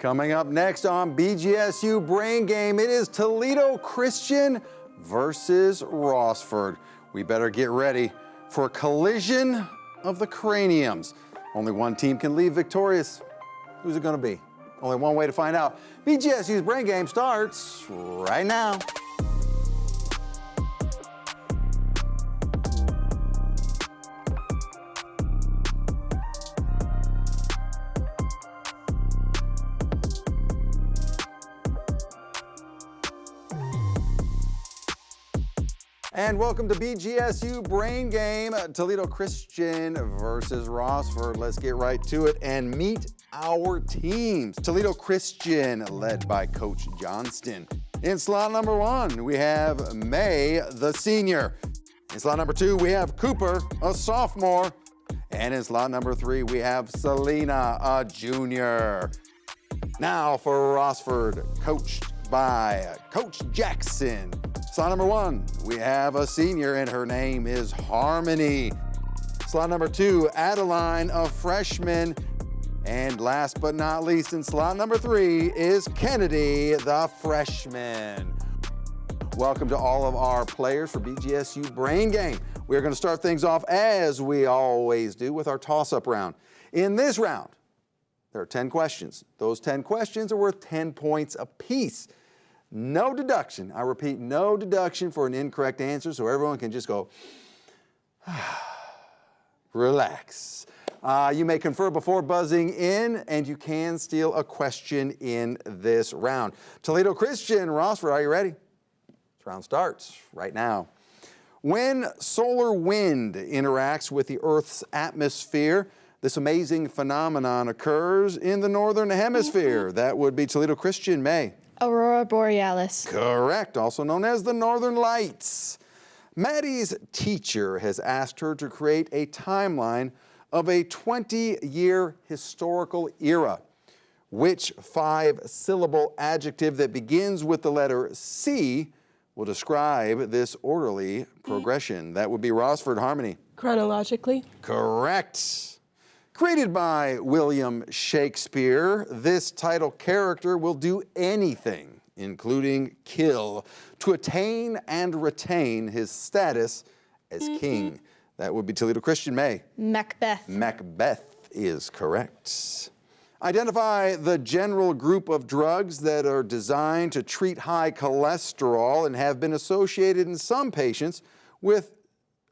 Coming up next on BGSU Brain Game, it is Toledo Christian versus Rossford. We better get ready for a collision of the craniums. Only one team can leave victorious. Who's it going to be? Only one way to find out. BGSU's Brain Game starts right now. And welcome to BGSU Brain Game, Toledo Christian versus Rossford. Let's get right to it and meet our teams. Toledo Christian, led by Coach Johnston. In slot number 1, we have May, the senior. In slot number 2, we have Cooper, a sophomore. And in slot number 3, we have Selena, a junior. Now for Rossford, coached by Coach Jackson. Slot number 1, we have a senior, and her name is Harmony. Slot number 2, Adeline, a freshman. And last but not least, in slot number 3 is Kennedy, the freshman. Welcome to all of our players for BGSU Brain Game. We're going to start things off, as we always do, with our toss-up round. In this round, there are 10 questions. Those 10 questions are worth 10 points apiece. No deduction. I repeat, no deduction for an incorrect answer, so everyone can just go, relax. You may confer before buzzing in, and you can steal a question in this round. Toledo Christian, Rossford, are you ready? This round starts right now. When solar wind interacts with the Earth's atmosphere, this amazing phenomenon occurs in the northern hemisphere. That would be Toledo Christian, May. Aurora Borealis. Correct, also known as the Northern Lights. Maddie's teacher has asked her to create a timeline of a 20-year historical era. Which 5-syllable adjective that begins with the letter C will describe this orderly progression? That would be Rossford, Harmony. Chronologically. Correct. Created by William Shakespeare, this title character will do anything, including kill, to attain and retain his status as king. That would be Toledo Christian, May. Macbeth. Macbeth is correct. Identify the general group of drugs that are designed to treat high cholesterol and have been associated in some patients with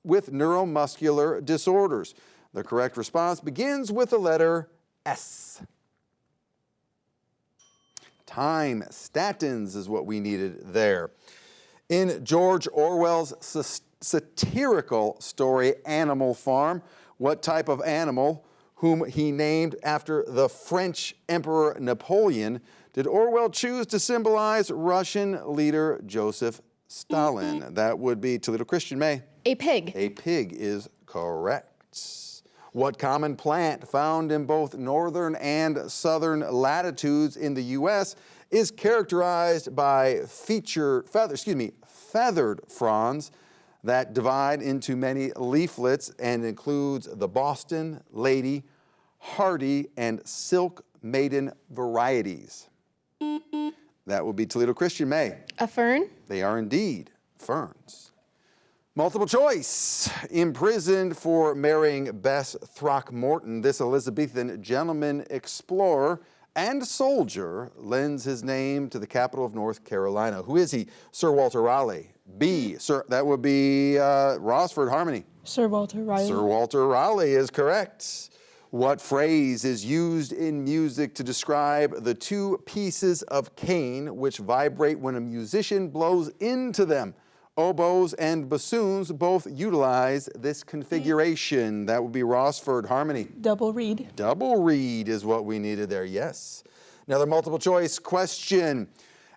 neuromuscular disorders. The correct response begins with the letter S. Time. Statins is what we needed there. In George Orwell's satirical story, Animal Farm, what type of animal, whom he named after the French Emperor Napoleon, did Orwell choose to symbolize Russian leader Joseph Stalin? That would be Toledo Christian, May. A pig. A pig is correct. What common plant found in both northern and southern latitudes in the U.S. is characterized by feathered fronds that divide into many leaflets and includes the Boston, Lady, Hardy, and Silk Maiden varieties? That will be Toledo Christian, May. A fern. They are indeed ferns. Multiple choice. Imprisoned for marrying Bess Throckmorton, this Elizabethan gentleman explorer and soldier lends his name to the capital of North Carolina. Who is he? Sir Walter Raleigh. B. Sir, that would be Rossford, Harmony. Sir Walter Raleigh. Sir Walter Raleigh is correct. What phrase is used in music to describe the two pieces of cane which vibrate when a musician blows into them? Oboes and bassoons both utilize this configuration. That would be Rossford, Harmony. Double reed. Double reed is what we needed there, yes. Another multiple choice question.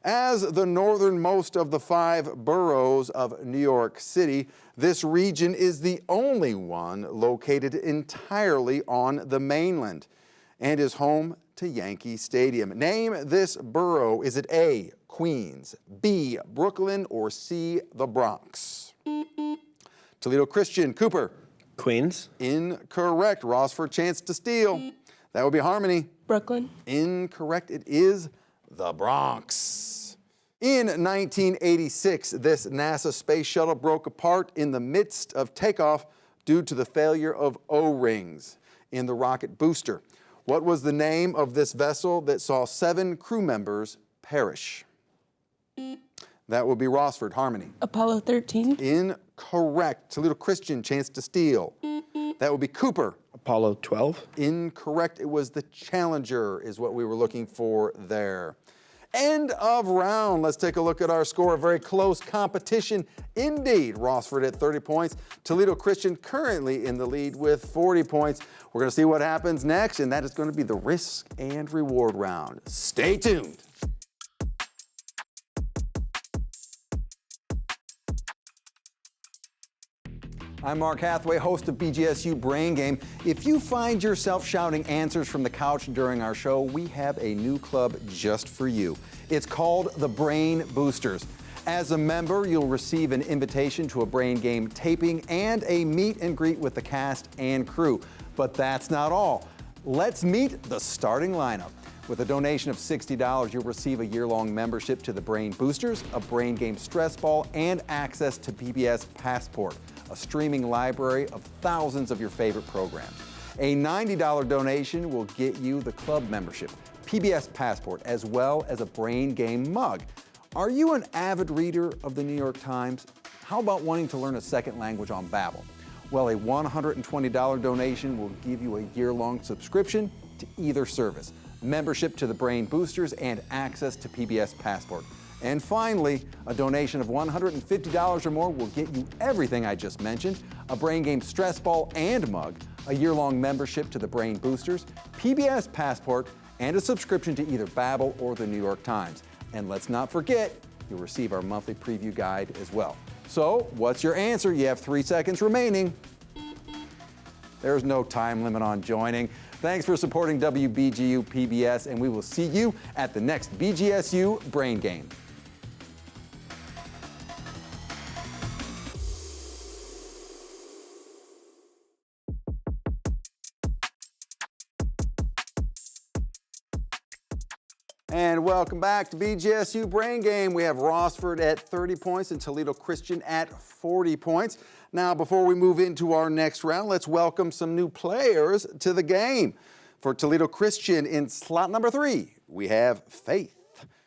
As the northernmost of the 5 boroughs of New York City, this region is the only one located entirely on the mainland and is home to Yankee Stadium. Name this borough. Is it A, Queens, B, Brooklyn, or C, the Bronx? Toledo Christian, Cooper. Queens. Incorrect. Rossford, chance to steal. That would be Harmony. Brooklyn. Incorrect. It is the Bronx. In 1986, this NASA space shuttle broke apart in the midst of takeoff due to the failure of O-rings in the rocket booster. What was the name of this vessel that saw 7 crew members perish? That would be Rossford. Harmony. Apollo 13. Incorrect. Toledo Christian, chance to steal. That would be Cooper. Apollo 12. Incorrect. It was the Challenger is what we were looking for there. End of round. Let's take a look at our score. A very close competition indeed. Rossford at 30 points. Toledo Christian currently in the lead with 40 points. We're going to see what happens next, and that is going to be the risk and reward round. Stay tuned. I'm Mark Hathaway, host of BGSU Brain Game. If you find yourself shouting answers from the couch during our show, we have a new club just for you. It's called the Brain Boosters. As a member, you'll receive an invitation to a Brain Game taping and a meet and greet with the cast and crew. But that's not all. Let's meet the starting lineup. With a donation of $60, you'll receive a year-long membership to the Brain Boosters, a Brain Game stress ball, and access to PBS Passport, a streaming library of thousands of your favorite programs. A $90 donation will get you the club membership, PBS Passport, as well as a Brain Game mug. Are you an avid reader of the New York Times? How about wanting to learn a second language on Babbel? Well, a $120 donation will give you a year-long subscription to either service, membership to the Brain Boosters, and access to PBS Passport. And finally, a donation of $150 or more will get you everything I just mentioned, a Brain Game stress ball and mug, a year-long membership to the Brain Boosters, PBS Passport, and a subscription to either Babbel or the New York Times. And let's not forget, you'll receive our monthly preview guide as well. So, what's your answer? You have 3 seconds remaining. There's no time limit on joining. Thanks for supporting WBGU PBS, and we will see you at the next BGSU Brain Game. And welcome back to BGSU Brain Game. We have Rossford at 30 points and Toledo Christian at 40 points. Now, before we move into our next round, let's welcome some new players to the game. For Toledo Christian in slot number 3, we have Faith.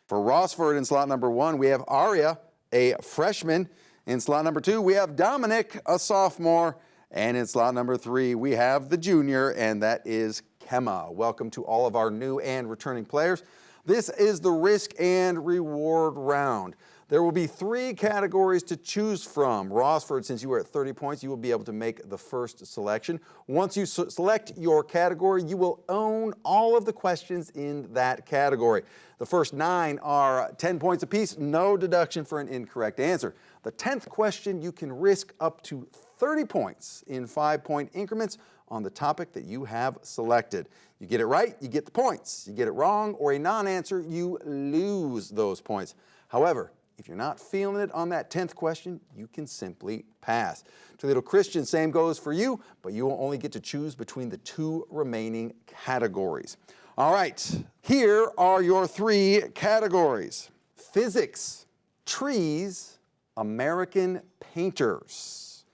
For Rossford in slot number 1, we have Aria, a freshman. In slot number 2, we have Dominic, a sophomore. And in slot number 3, we have the junior, and that is Kemma. Welcome to all of our new and returning players. This is the risk and reward round. There will be 3 categories to choose from. Rossford, since you are at 30 points, you will be able to make the first selection. Once you select your category, you will own all of the questions in that category. The first 9 are 10 points apiece, no deduction for an incorrect answer. The 10th question, you can risk up to 30 points in 5-point increments on the topic that you have selected. You get it right, you get the points. You get it wrong or a non-answer, you lose those points. However, if you're not feeling it on that 10th question, you can simply pass. Toledo Christian, same goes for you, but you will only get to choose between the 2 remaining categories. All right, here are your 3 categories. Physics, trees, American painters.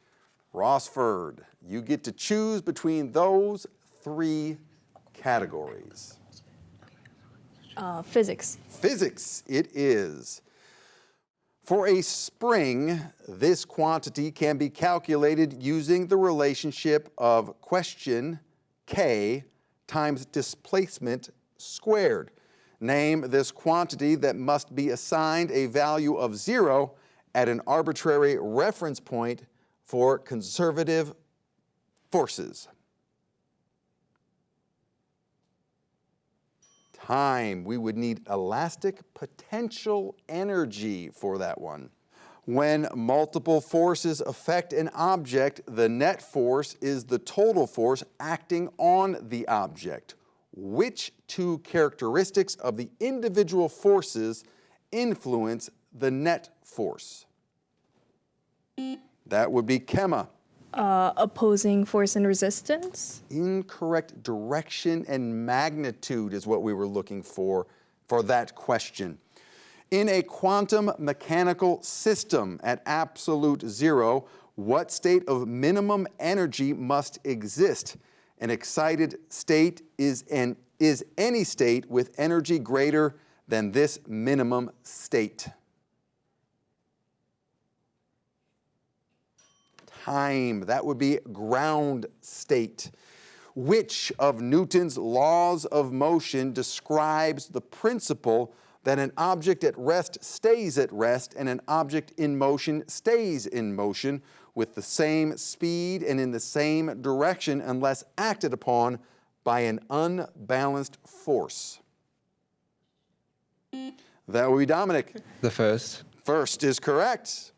Rossford, you get to choose between those 3 categories. Physics. Physics it is. For a spring, this quantity can be calculated using the relationship of question K times displacement squared. Name this quantity that must be assigned a value of 0 at an arbitrary reference point for conservative forces. Time. We would need elastic potential energy for that one. When multiple forces affect an object, the net force is the total force acting on the object. Which 2 characteristics of the individual forces influence the net force? That would be Kemma. Opposing force and resistance. Incorrect. Direction and magnitude is what we were looking for that question. In a quantum mechanical system at absolute zero, what state of minimum energy must exist? An excited state is any state with energy greater than this minimum state. Time, that would be ground state. Which of Newton's laws of motion describes the principle that an object at rest stays at rest and an object in motion stays in motion with the same speed and in the same direction unless acted upon by an unbalanced force? That would be Dominic. The first. First is correct.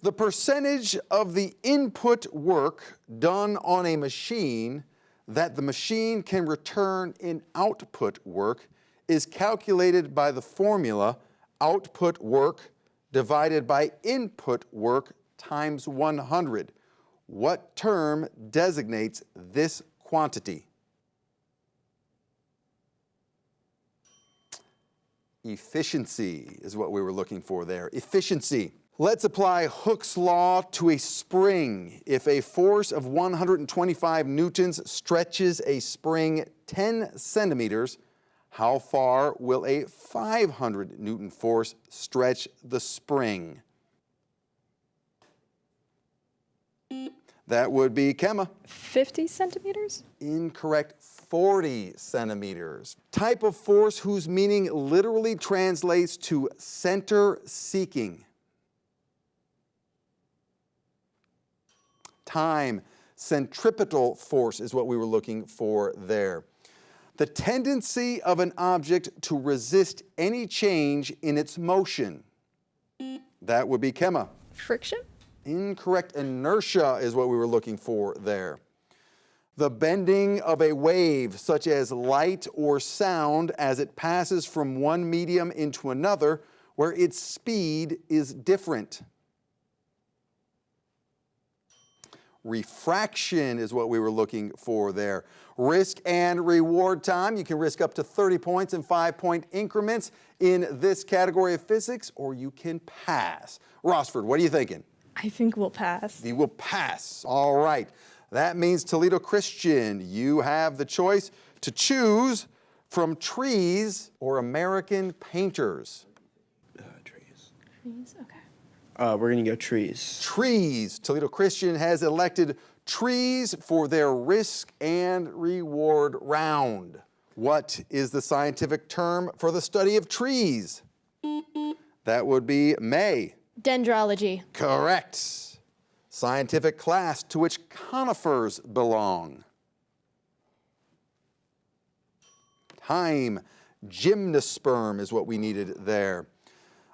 The percentage of the input work done on a machine that the machine can return in output work is calculated by the formula output work divided by input work times 100. What term designates this quantity? Efficiency is what we were looking for there. Efficiency. Let's apply Hooke's law to a spring. If a force of 125 newtons stretches a spring 10 centimeters, how far will a 500 Newton force stretch the spring? That would be Kemma. 50 centimeters? Incorrect. 40 centimeters. Type of force whose meaning literally translates to center seeking. Time. Centripetal force is what we were looking for there. The tendency of an object to resist any change in its motion. That would be Kemma. Friction? Incorrect. Inertia is what we were looking for there. The bending of a wave, such as light or sound, as it passes from one medium into another, where its speed is different. Refraction is what we were looking for there. Risk and reward time. You can risk up to 30 points in 5-point increments in this category of physics, or you can pass. Rossford, what are you thinking? I think we'll pass. You will pass. All right. That means Toledo Christian, you have the choice to choose from trees or American painters. Trees. Trees, okay. We're going to go trees. Trees. Toledo Christian has elected trees for their risk and reward round. What is the scientific term for the study of trees? That would be May. Dendrology. Correct. Scientific class to which conifers belong. Time. Gymnosperm is what we needed there.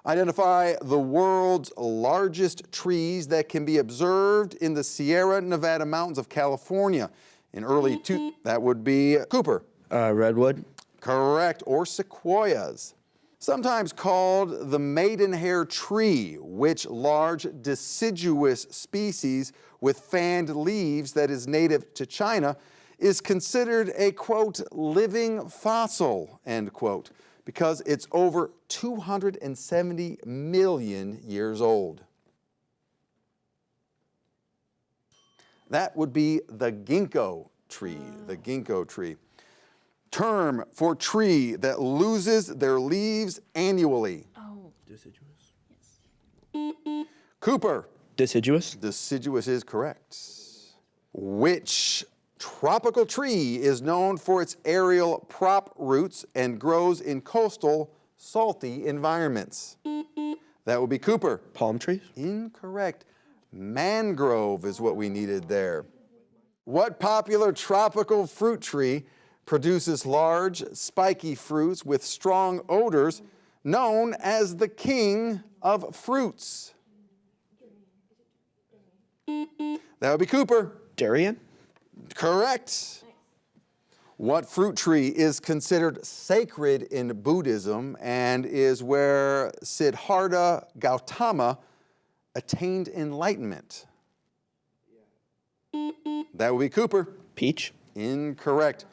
Identify the world's largest trees that can be observed in the Sierra Nevada mountains of California. That would be Cooper. Redwood. Correct, or sequoias. Sometimes called the maidenhair tree, which large deciduous species with fanned leaves that is native to China is considered a, quote, living fossil, end quote, because it's over 270 million years old. That would be the ginkgo tree, the ginkgo tree. Term for tree that loses their leaves annually. Oh. Deciduous. Yes. Cooper. Deciduous. Deciduous is correct. Which tropical tree is known for its aerial prop roots and grows in coastal, salty environments? That would be Cooper. Palm trees. Incorrect. Mangrove is what we needed there. What popular tropical fruit tree produces large, spiky fruits with strong odors, known as the king of fruits? That would be Cooper. Durian. Correct. What fruit tree is considered sacred in Buddhism and is where Siddhartha Gautama attained enlightenment? That would be Cooper. Peach. Incorrect.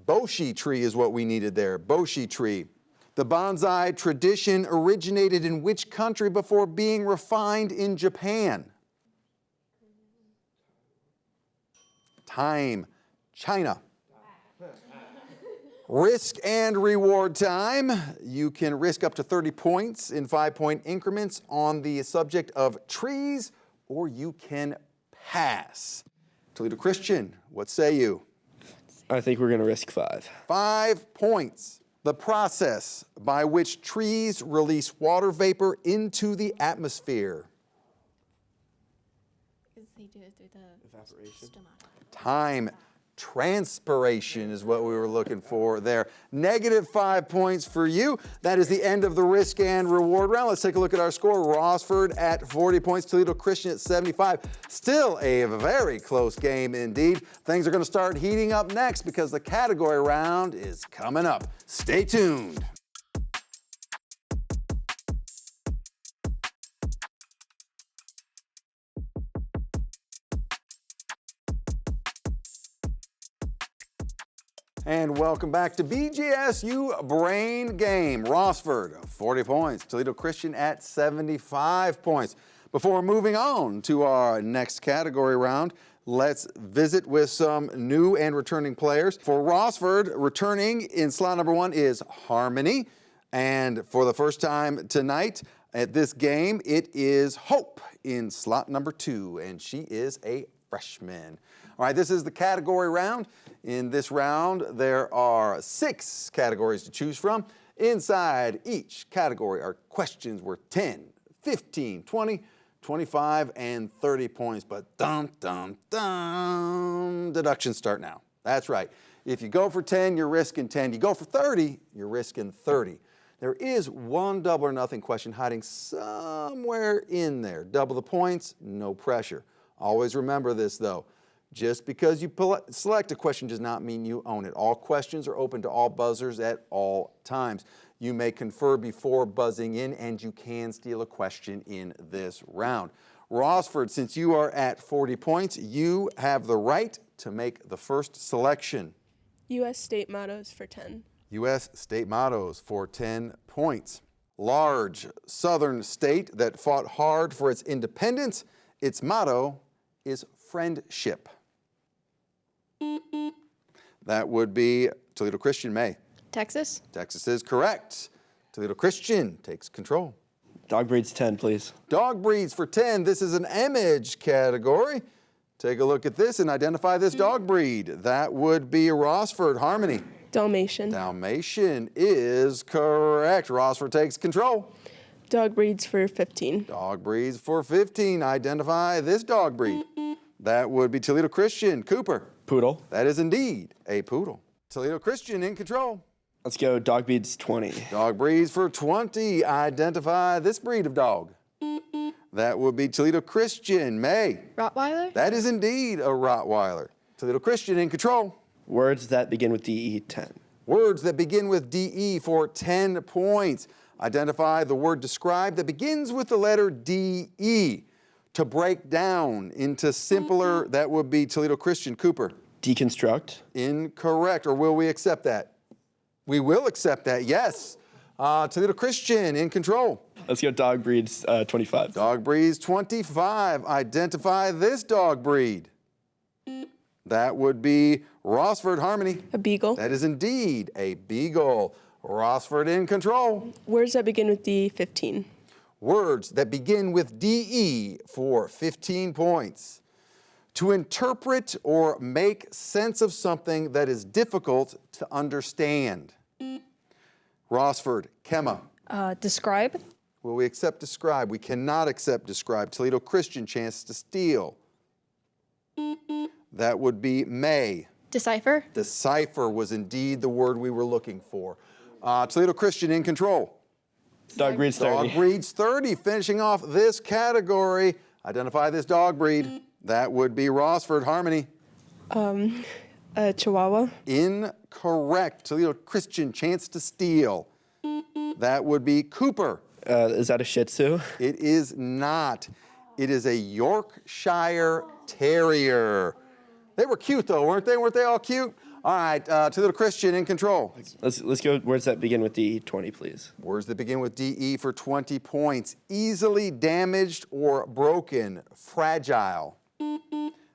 Boshi tree is what we needed there. Boshi tree. The bonsai tradition originated in which country before being refined in Japan? Time. China. Risk and reward time. You can risk up to 30 points in 5-point increments on the subject of trees, or you can pass. Toledo Christian, what say you? I think we're going to risk 5. 5 points. The process by which trees release water vapor into the atmosphere. They do it through the Evaporation. Time. Transpiration is what we were looking for there. -5 points for you. That is the end of the risk and reward round. Let's take a look at our score. Rossford at 40 points, Toledo Christian at 75. Still a very close game indeed. Things are going to start heating up next because the category round is coming up. Stay tuned. And welcome back to BGSU Brain Game. Rossford, 40 points. Toledo Christian at 75 points. Before moving on to our next category round, let's visit with some new and returning players. For Rossford, returning in slot number 1 is Harmony. And for the first time tonight at this game, it is Hope in slot number 2, and she is a freshman. All right, this is the category round. In this round, there are 6 categories to choose from. Inside each category are questions worth 10, 15, 20, 25, and 30 points. But deductions start now. That's right. If you go for 10, you're risking 10. You go for 30, you're risking 30. There is one double or nothing question hiding somewhere in there. Double the points, no pressure. Always remember this, though. Just because you select a question does not mean you own it. All questions are open to all buzzers at all times. You may confer before buzzing in, and you can steal a question in this round. Rossford, since you are at 40 points, you have the right to make the first selection. U.S. state mottos for 10. U.S. state mottos for 10 points. Large southern state that fought hard for its independence. Its motto is friendship. That would be Toledo Christian. May. Texas. Texas is correct. Toledo Christian takes control. Dog breeds 10, please. Dog breeds for 10. This is an image category. Take a look at this and identify this dog breed. That would be Rossford. Harmony. Dalmatian. Dalmatian is correct. Rossford takes control. Dog breeds for 15. Dog breeds for 15. Identify this dog breed. That would be Toledo Christian. Cooper. Poodle. That is indeed a poodle. Toledo Christian in control. Let's go dog breeds 20. Dog breeds for 20. Identify this breed of dog. That would be Toledo Christian. May. Rottweiler. That is indeed a Rottweiler. Toledo Christian in control. Words that begin with DE 10. Words that begin with DE for 10 points. Identify the word described that begins with the letter DE. To break down into simpler, that would be Toledo Christian. Cooper. Deconstruct. Incorrect. Or will we accept that? We will accept that, yes. Toledo Christian in control. Let's go dog breeds 25. Dog breeds 25. Identify this dog breed. That would be Rossford. Harmony. A beagle. That is indeed a beagle. Rossford in control. Words that begin with D 15. Words that begin with DE for 15 points. To interpret or make sense of something that is difficult to understand. Rossford. Kemma. Describe. Will we accept describe? We cannot accept describe. Toledo Christian, chance to steal. That would be May. Decipher. Decipher was indeed the word we were looking for. Toledo Christian in control. Dog breeds 30. Dog breeds 30. Finishing off this category. Identify this dog breed. That would be Rossford. Harmony. A Chihuahua. Incorrect. Toledo Christian, chance to steal. That would be Cooper. Is that a Shih Tzu? It is not. It is a Yorkshire Terrier. They were cute though, weren't they? Weren't they all cute? All right, Toledo Christian in control. Let's go words that begin with DE, 20, please. Words that begin with DE for 20 points. Easily damaged or broken, fragile.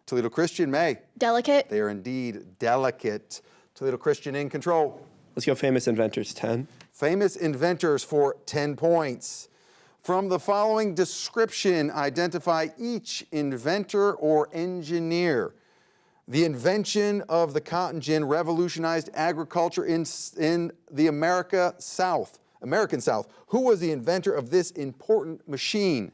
Toledo Christian, May. Delicate. They are indeed delicate. Toledo Christian in control. Let's go famous inventors, 10. Famous inventors for 10 points. From the following description, identify each inventor or engineer. The invention of the cotton gin revolutionized agriculture in the American South. Who was the inventor of this important machine?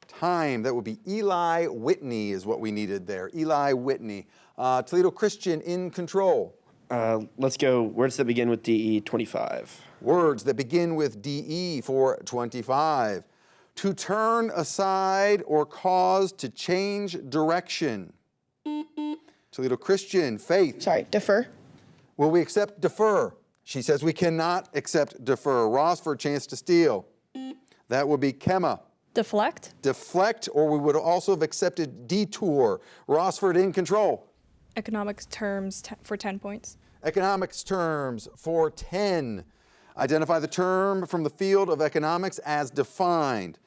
Time. That would be Eli Whitney is what we needed there. Eli Whitney. Toledo Christian in control. Let's go words that begin with DE, 25. Words that begin with DE for 25. To turn aside or cause to change direction. Toledo Christian, Faith. Sorry, defer. Will we accept defer? She says we cannot accept defer. Rossford, chance to steal. That would be Kemma. Deflect. Deflect, or we would also have accepted detour. Rossford in control. Economics terms for 10 points. Economics terms for 10. Identify the term from the field of economics as defined.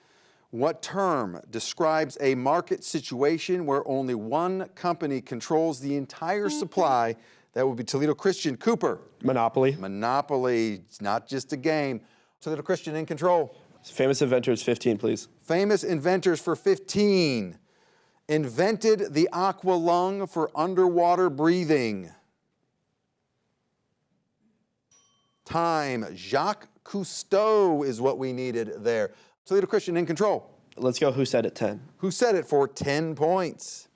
What term describes a market situation where only one company controls the entire supply? That would be Toledo Christian. Cooper. Monopoly. Monopoly. It's not just a game. Toledo Christian in control. Famous inventors, 15, please. Famous inventors for 15. Invented the aqua lung for underwater breathing. Time. Jacques Cousteau is what we needed there. Toledo Christian in control. Let's go who said it, 10. Who said it for 10 points.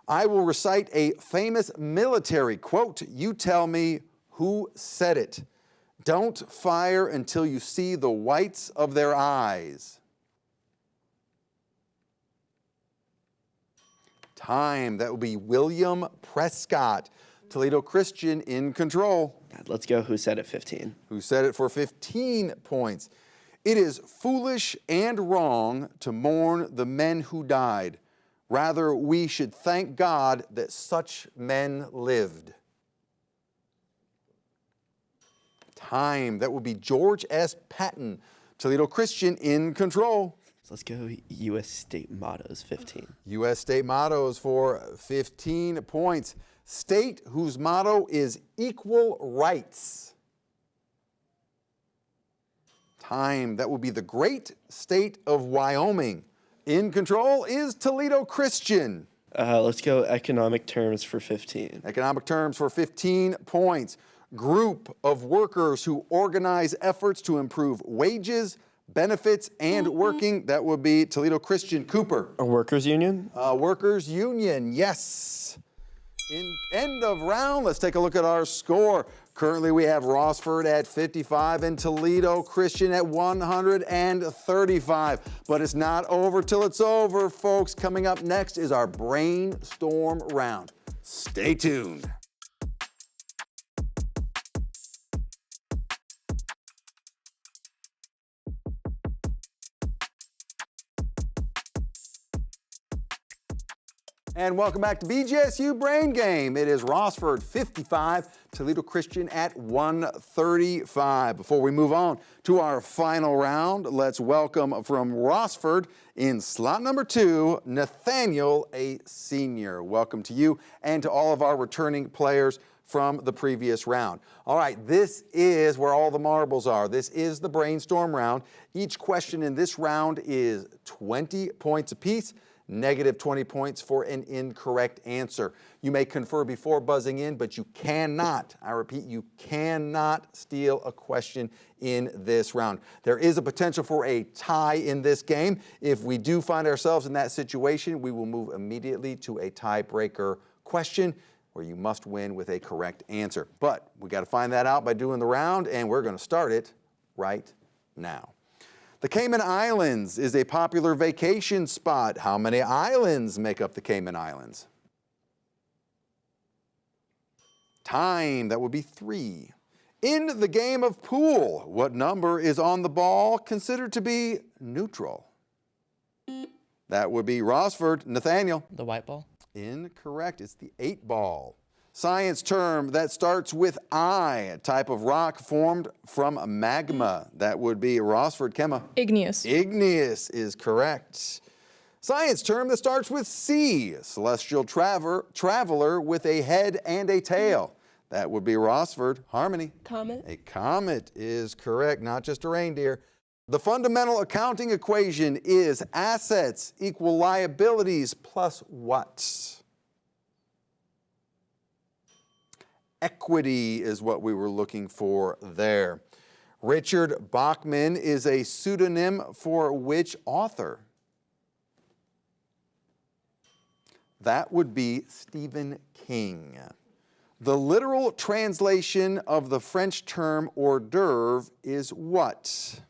I will recite a famous military quote. You tell me who said it. Don't fire until you see the whites of their eyes. Time. That would be William Prescott. Toledo Christian in control. Let's go who said it, 15. Who said it for 15 points. It is foolish and wrong to mourn the men who died. Rather, we should thank God that such men lived. Time. That would be George S. Patton. Toledo Christian in control. Let's go U.S. state mottos, 15. U.S. state mottos for 15 points. State whose motto is equal rights. Time. That would be the great state of Wyoming. In control is Toledo Christian. Let's go economic terms for 15. Economic terms for 15 points. Group of workers who organize efforts to improve wages, benefits, and working. That would be Toledo Christian. Cooper. A workers' union? Workers' union, yes. In end of round, let's take a look at our score. Currently, we have Rossford at 55 and Toledo Christian at 135. But it's not over till it's over, folks. Coming up next is our brainstorm round. Stay tuned. And welcome back to BGSU Brain Game. It is Rossford 55, Toledo Christian at 135. Before we move on to our final round, let's welcome from Rossford in slot number 2, Nathaniel, a senior. Welcome to you and to all of our returning players from the previous round. All right, this is where all the marbles are. This is the brainstorm round. Each question in this round is 20 points apiece. Negative 20 points for an incorrect answer. You may confer before buzzing in, but you cannot, I repeat, you cannot steal a question in this round. There is a potential for a tie in this game. If we do find ourselves in that situation, we will move immediately to a tiebreaker question where you must win with a correct answer. But we got to find that out by doing the round, and we're going to start it right now. The Cayman Islands is a popular vacation spot. How many islands make up the Cayman Islands? Time. That would be 3. In the game of pool, what number is on the ball considered to be neutral? That would be Rossford. Nathaniel. The white ball. Incorrect. It's the 8-ball. Science term that starts with I, a type of rock formed from magma. That would be Rossford. Kemma. Igneous. Igneous is correct. Science term that starts with C, celestial traveler with a head and a tail. That would be Rossford. Harmony. Comet. A comet is correct, not just a reindeer. The fundamental accounting equation is assets equal liabilities plus what? Equity is what we were looking for there. Richard Bachman is a pseudonym for which author? That would be Stephen King. The literal translation of the French term hors d'oeuvre is what?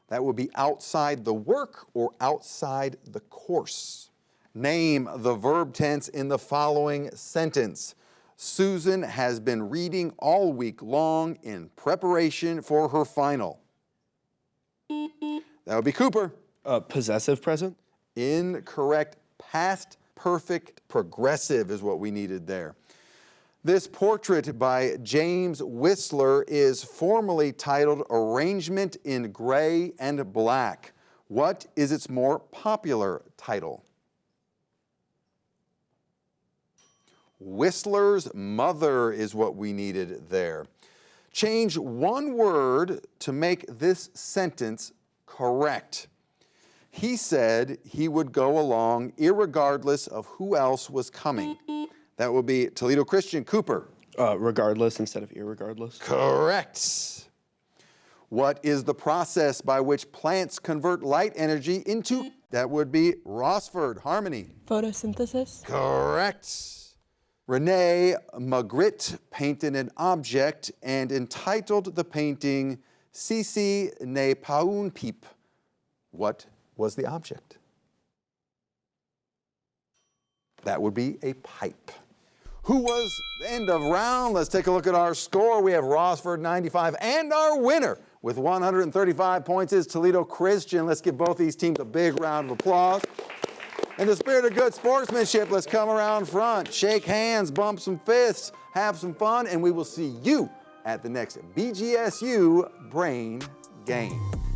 That would be outside the work or outside the course. Name the verb tense in the following sentence. Susan has been reading all week long in preparation for her final. That would be Cooper. Possessive present. Incorrect. Past perfect progressive is what we needed there. This portrait by James Whistler is formally titled Arrangement in Gray and Black. What is its more popular title? Whistler's Mother is what we needed there. Change one word to make this sentence correct. He said he would go along irregardless of who else was coming. That will be Toledo Christian. Cooper. Regardless instead of irregardless. Correct. What is the process by which plants convert light energy into? That would be Rossford. Harmony. Photosynthesis. Correct. Rene Magritte painted an object and entitled the painting Sisi ne pas une pipe. What was the object? That would be a pipe. Who was the end of round? Let's take a look at our score. We have Rossford 95, and our winner with 135 points is Toledo Christian. Let's give both these teams a big round of applause. In the spirit of good sportsmanship, let's come around front, shake hands, bump some fists, have some fun, and we will see you at the next BGSU Brain Game.